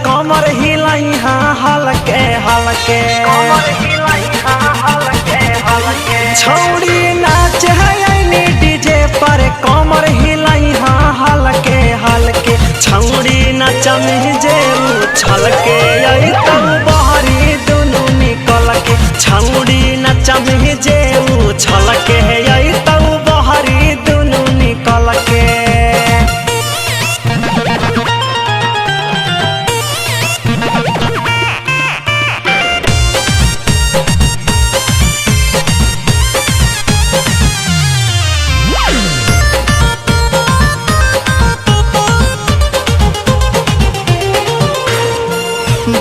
कमर हिलाई हाँ हलके हलके छौड़ी नाच है डीजे पर कमर हिलाई हाँ हलके हलके छौड़ी नाच में जे छलके यही तब बहरी दुनू निकल के छौड़ी नाच में जे छलके यही तब बहरी दुनू निकल के।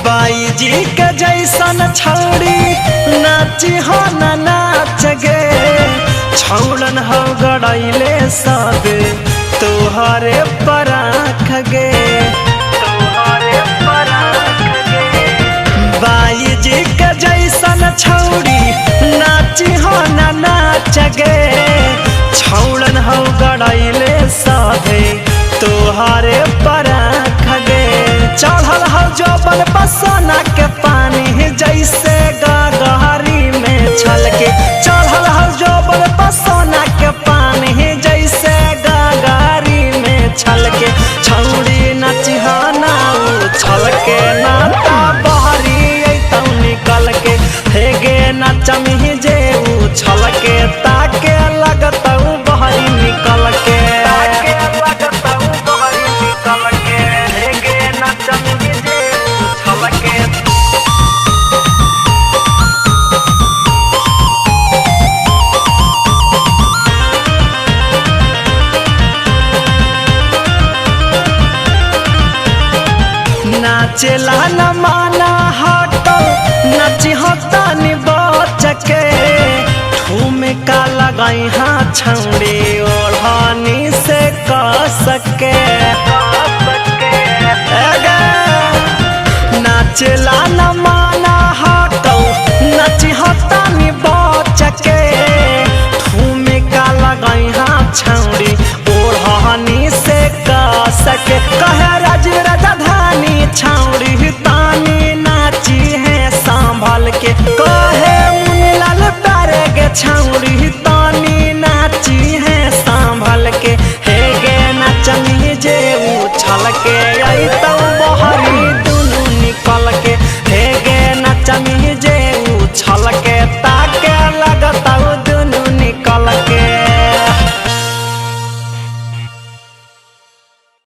बाई जी के जैसन छौड़ी नाची हो न नाच गे छौड़न हो गड़ैले सब तोहरे पराख गे बाई जी के जैसन छौड़ी नाची हो न नाच गे छौड़न हो गड़ैले सब तोहरे पराख गे चढ़ल हो जोबन बसना के पानी जैसे गहरी में छलके चढ़ल हो जोबन बसना के पानी जैसे गहरी में छलके छौड़ी नचिहाना छलके नाता बहरी तौ निकल के हे गे नचमी जे छलके ताके लगतौ बहरी निकल के नाचेला न माना हटो नची होता नि बच के ठुमका लगाई हाँ छौड़ी ओढ़ानी से कस के नाचेला न माना हटो नची होता नि बच के ठुमका लगाई हाँ छौड़ी ओढ़ानी से कस के कहे राज राजधानी छौड़ी तानी नाची है संभल के कहे मुनीलाल प्यारे गे छौड़ी तानी नाची है संभल के हे गे नचनी जे उछल के।